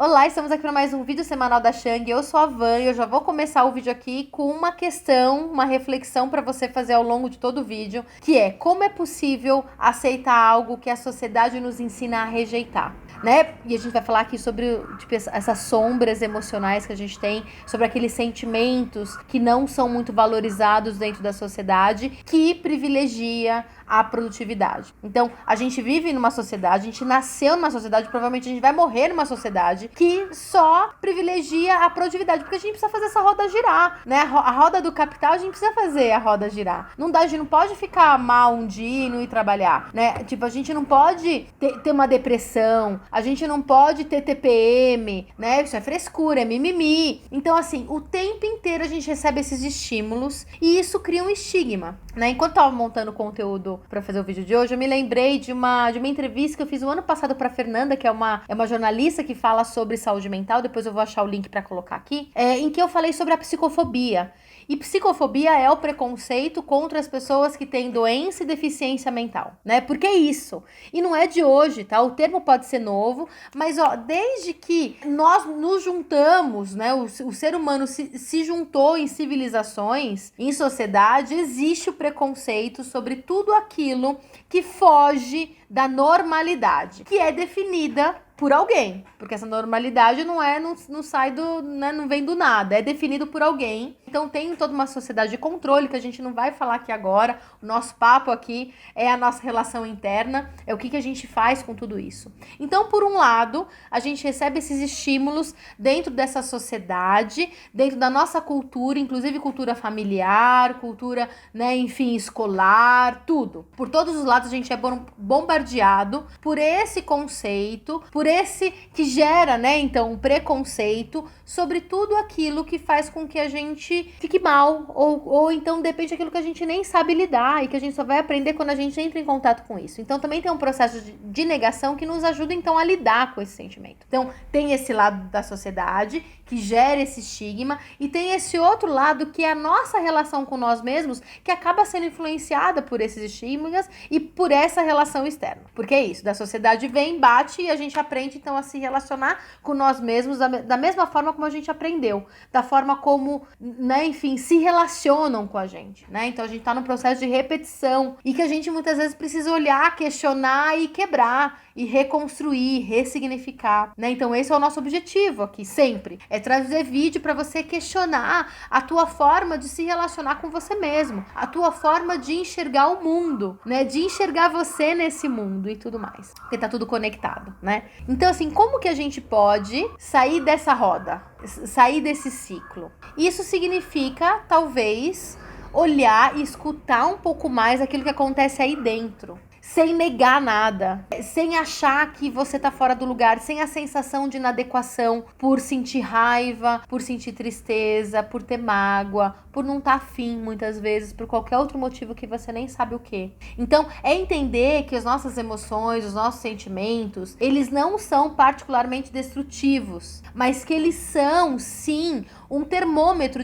Olá, estamos aqui para mais um vídeo semanal da Shang. Eu sou a Van e eu já vou começar o vídeo aqui com uma questão, uma reflexão para você fazer ao longo de todo o vídeo, que é: como é possível aceitar algo que a sociedade nos ensina a rejeitar? Né? E a gente vai falar aqui sobre essas sombras emocionais que a gente tem, sobre aqueles sentimentos que não são muito valorizados dentro da sociedade, que privilegia a produtividade. Então, a gente vive numa sociedade, a gente nasceu numa sociedade, provavelmente a gente vai morrer numa sociedade que só privilegia a produtividade, porque a gente precisa fazer essa roda girar, né? A roda do capital, a gente precisa fazer a roda girar. Não dá, a gente não pode ficar mal um dia e não ir trabalhar, né? Tipo, a gente não pode ter uma depressão, a gente não pode ter TPM, né? Isso é frescura, é mimimi. Então, assim, o tempo inteiro a gente recebe esses estímulos e isso cria um estigma, né? Enquanto eu tava montando conteúdo para fazer o vídeo de hoje, eu me lembrei de uma entrevista que eu fiz o ano passado para Fernanda, que é uma jornalista que fala sobre saúde mental. Depois eu vou achar o link para colocar aqui, em que eu falei sobre a psicofobia. E psicofobia é o preconceito contra as pessoas que têm doença e deficiência mental, né? Porque é isso. E não é de hoje, tá? O termo pode ser novo, mas ó, desde que nós nos juntamos, né? O ser humano se juntou em civilizações, em sociedade, existe o preconceito sobre tudo aquilo que foge da normalidade, que é definida por alguém, porque essa normalidade não sai do, né, não vem do nada, é definido por alguém. Então tem toda uma sociedade de controle que a gente não vai falar aqui agora. O nosso papo aqui é a nossa relação interna, é o que a gente faz com tudo isso. Então, por um lado, a gente recebe esses estímulos dentro dessa sociedade, dentro da nossa cultura, inclusive cultura familiar, cultura, né, enfim, escolar, tudo. Por todos os lados a gente é bombardeado por esse conceito, por esse que gera, né, então, um preconceito sobre tudo aquilo que faz com que a gente fique mal, ou então depende daquilo que a gente nem sabe lidar e que a gente só vai aprender quando a gente entra em contato com isso. Então também tem um processo de negação que nos ajuda então a lidar com esse sentimento. Então tem esse lado da sociedade que gera esse estigma e tem esse outro lado que é a nossa relação com nós mesmos, que acaba sendo influenciada por esses estímulos e por essa relação externa. Porque é isso, da sociedade vem, bate e a gente aprende então a se relacionar com nós mesmos da mesma forma como a gente aprendeu, da forma como, né, enfim, se relacionam com a gente, né? Então a gente tá num processo de repetição e que a gente muitas vezes precisa olhar, questionar e quebrar e reconstruir, ressignificar, né? Então esse é o nosso objetivo aqui sempre, é trazer vídeo para você questionar a tua forma de se relacionar com você mesmo, a tua forma de enxergar o mundo, né? De enxergar você nesse mundo e tudo mais, porque tá tudo conectado, né? Então assim, como que a gente pode sair dessa roda, sair desse ciclo? Isso significa, talvez, olhar e escutar um pouco mais aquilo que acontece aí dentro, sem negar nada, sem achar que você tá fora do lugar, sem a sensação de inadequação por sentir raiva, por sentir tristeza, por ter mágoa, por não estar afim muitas vezes, por qualquer outro motivo que você nem sabe o que. Então, é entender que as nossas emoções, os nossos sentimentos, eles não são particularmente destrutivos, mas que eles são, sim, um termômetro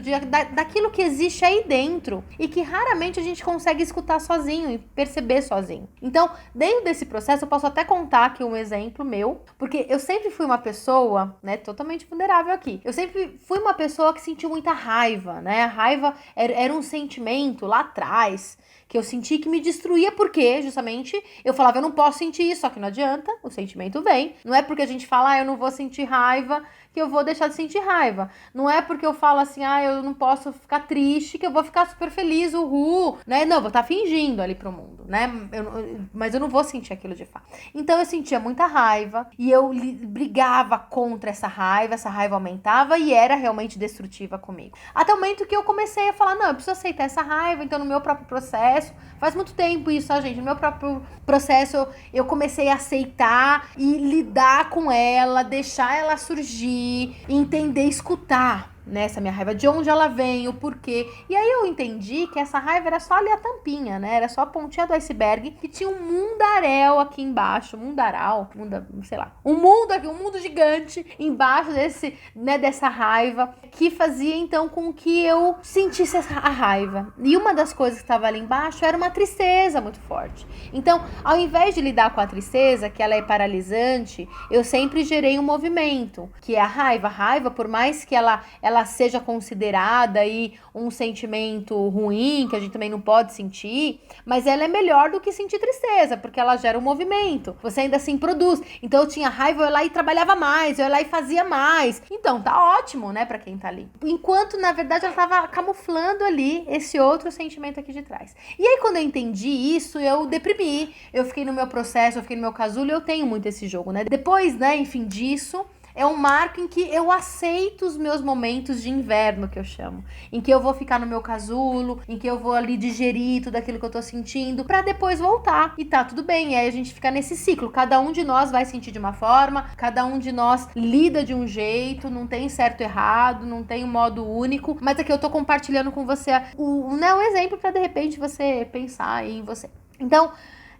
daquilo que existe aí dentro e que raramente a gente consegue escutar sozinho e perceber sozinho. Então, dentro desse processo, eu posso até contar aqui um exemplo meu, porque eu sempre fui uma pessoa, né, totalmente vulnerável aqui. Eu sempre fui uma pessoa que sentiu muita raiva, né? A raiva era um sentimento lá atrás que eu senti que me destruía, porque justamente eu falava, eu não posso sentir isso, só que não adianta, o sentimento vem. Não é porque a gente fala, eu não vou sentir raiva, que eu vou deixar de sentir raiva. Não é porque eu falo assim, eu não posso ficar triste, que eu vou ficar super feliz, uhul, né? Não, eu vou estar fingindo ali pro mundo, né? Mas eu não vou sentir aquilo de fato. Então eu sentia muita raiva e eu brigava contra essa raiva aumentava e era realmente destrutiva comigo. Até o momento que eu comecei a falar, não, eu preciso aceitar essa raiva, então no meu próprio processo, faz muito tempo isso, tá, gente? No meu próprio processo eu comecei a aceitar e lidar com ela, deixar ela surgir, entender, escutar. nessa minha raiva, de onde ela vem, o porquê. E aí eu entendi que essa raiva era só ali a tampinha, né? Era só a pontinha do iceberg, que tinha um mundaréu aqui embaixo, sei lá, um mundo aqui, um mundo gigante embaixo desse, né, dessa raiva, que fazia então com que eu sentisse a raiva. E uma das coisas que estava ali embaixo era uma tristeza muito forte. Então, ao invés de lidar com a tristeza, que ela é paralisante, eu sempre gerei um movimento, que é a raiva. A raiva, por mais que ela seja considerada aí um sentimento ruim, que a gente também não pode sentir, mas ela é melhor do que sentir tristeza, porque ela gera um movimento, você ainda assim produz. Então eu tinha raiva, eu ia lá e trabalhava mais, eu ia lá e fazia mais. Então tá ótimo, né, pra quem tá ali. Enquanto, na verdade, ela tava camuflando ali esse outro sentimento aqui de trás. E aí, quando eu entendi isso, eu deprimi, eu fiquei no meu processo, eu fiquei no meu casulo, eu tenho muito esse jogo, né. Depois, né, enfim, disso, é um marco em que eu aceito os meus momentos de inverno, que eu chamo. Em que eu vou ficar no meu casulo, em que eu vou ali digerir tudo aquilo que eu tô sentindo, pra depois voltar. E tá tudo bem, e aí a gente fica nesse ciclo. Cada um de nós vai sentir de uma forma, cada um de nós lida de um jeito, não tem certo e errado, não tem um modo único. Mas aqui eu tô compartilhando com você um exemplo pra de repente você pensar em você. Então,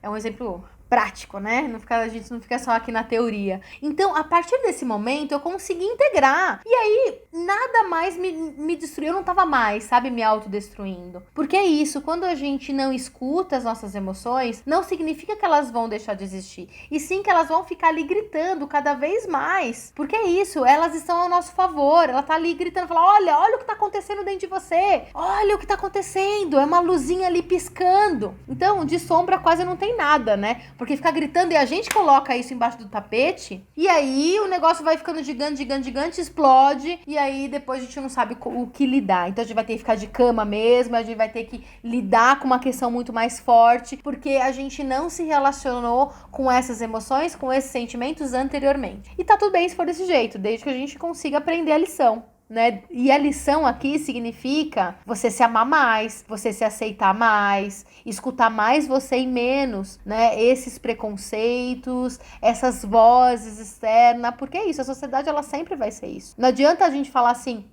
é um exemplo prático, né? A gente não fica só aqui na teoria. Então, a partir desse momento, eu consegui integrar. E aí, nada mais me destruiu. Eu não tava mais, sabe, me autodestruindo. Porque é isso, quando a gente não escuta as nossas emoções, não significa que elas vão deixar de existir. E sim que elas vão ficar ali gritando cada vez mais. Porque é isso, elas estão ao nosso favor. Ela tá ali gritando, fala, olha o que tá acontecendo dentro de você. Olha o que tá acontecendo. É uma luzinha ali piscando. Então, de sombra quase não tem nada, né? Porque fica gritando e a gente coloca isso embaixo do tapete, e aí o negócio vai ficando gigante, explode, e aí depois a gente não sabe o que lidar. Então a gente vai ter que ficar de cama mesmo, a gente vai ter que lidar com uma questão muito mais forte, porque a gente não se relacionou com essas emoções, com esses sentimentos anteriormente. E tá tudo bem se for desse jeito, desde que a gente consiga aprender a lição. Né? E a lição aqui significa você se amar mais, você se aceitar mais, escutar mais você e menos, né? Esses preconceitos, essas vozes externas, porque é isso, a sociedade ela sempre vai ser isso. Não adianta a gente falar assim,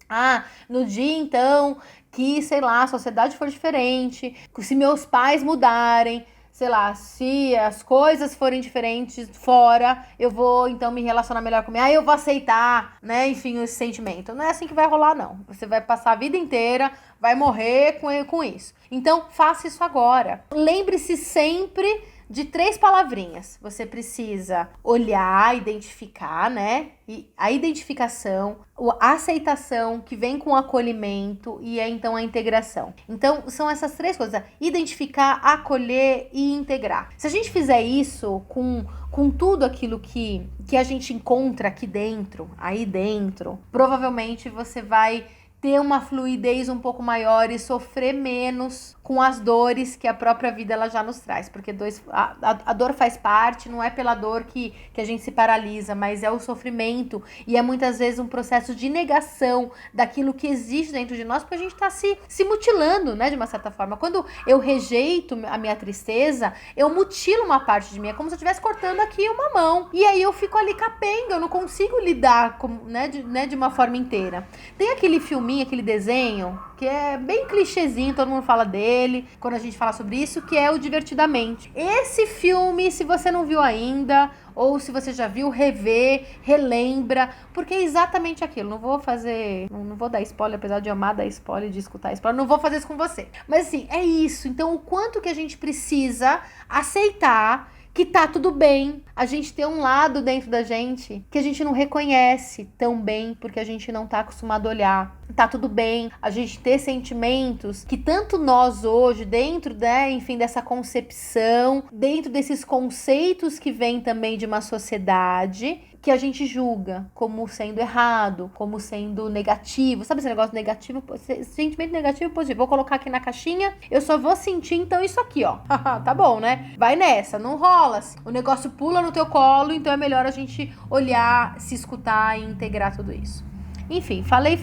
no dia então que, sei lá, a sociedade for diferente, se meus pais mudarem, sei lá, se as coisas forem diferentes fora, eu vou então me relacionar melhor comigo. Eu vou aceitar, né, enfim, esse sentimento. Não é assim que vai rolar, não. Você vai passar a vida inteira, vai morrer com isso. Então, faça isso agora. Lembre-se sempre de 3 palavrinhas. Você precisa olhar, identificar, né? E a identificação, a aceitação que vem com o acolhimento e então a integração. Então, são essas 3 coisas: identificar, acolher e integrar. Se a gente fizer isso com tudo aquilo que a gente encontra aqui dentro, aí dentro, provavelmente você vai ter uma fluidez um pouco maior e sofrer menos com as dores que a própria vida ela já nos traz, porque a dor faz parte, não é pela dor que a gente se paralisa, mas é o sofrimento e é muitas vezes um processo de negação daquilo que existe dentro de nós, porque a gente tá se mutilando, né, de uma certa forma. Quando eu rejeito a minha tristeza, eu mutilo uma parte de mim, é como se eu estivesse cortando aqui uma mão, e aí eu fico ali capenga, eu não consigo lidar com, né, de uma forma inteira. Tem aquele filminho, aquele desenho, que é bem clichêzinho, todo mundo fala dele, quando a gente fala sobre isso, que é o Divertidamente. Esse filme, se você não viu ainda, ou se você já viu, relembra, porque é exatamente aquilo. Não vou dar spoiler, apesar de amar dar spoiler, de escutar spoiler, não vou fazer isso com você. Mas assim, é isso. Então, o quanto que a gente precisa aceitar que tá tudo bem, a gente ter um lado dentro da gente que a gente não reconhece tão bem, porque a gente não tá acostumado a olhar. Tá tudo bem a gente ter sentimentos que tanto nós hoje, dentro, né, enfim, dessa concepção, dentro desses conceitos que vêm também de uma sociedade, que a gente julga como sendo errado, como sendo negativo. Sabe esse negócio negativo? Sentimento negativo e positivo. Vou colocar aqui na caixinha, eu só vou sentir então isso aqui, ó. Tá bom, né? Vai nessa, não rola. O negócio pula no teu colo, então é melhor a gente olhar, se escutar e integrar tudo isso. Enfim, falei.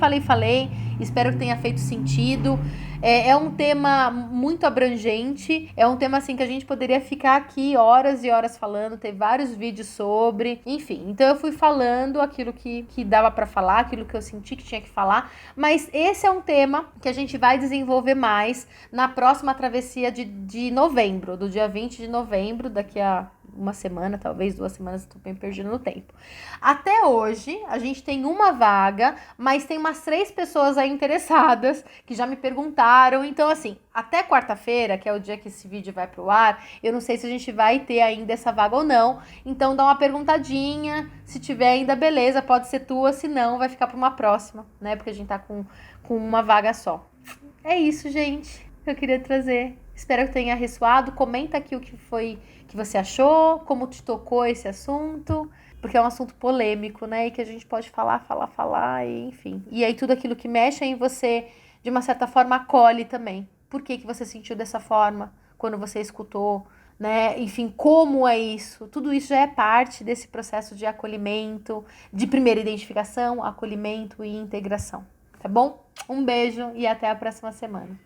Espero que tenha feito sentido. É um tema muito abrangente. É um tema, assim, que a gente poderia ficar aqui horas e horas falando. Tem vários vídeos sobre. Enfim, então eu fui falando aquilo que dava pra falar, aquilo que eu senti que tinha que falar. Mas esse é um tema que a gente vai desenvolver mais na próxima travessia de novembro, do dia 20 de novembro, daqui a uma semana, talvez 2 semanas, estou bem perdida no tempo. Até hoje, a gente tem uma vaga, mas tem umas 3 pessoas aí interessadas que já me perguntaram. Então, assim, até quarta-feira, que é o dia que esse vídeo vai pro ar, eu não sei se a gente vai ter ainda essa vaga ou não. Então, dá uma perguntadinha. Se tiver ainda, beleza, pode ser tua. Se não, vai ficar para uma próxima, né? Porque a gente tá com uma vaga só. É isso, gente, que eu queria trazer. Espero que tenha ressoado. Comenta aqui o que foi que você achou, como te tocou esse assunto, porque é um assunto polêmico, né? E que a gente pode falar, e enfim. E aí tudo aquilo que mexe em você, de uma certa forma, acolhe também. Por que você sentiu dessa forma quando você escutou, né? Enfim, como é isso? Tudo isso já é parte desse processo de acolhimento, de primeira identificação, acolhimento e integração. Tá bom? Um beijo e até a próxima semana.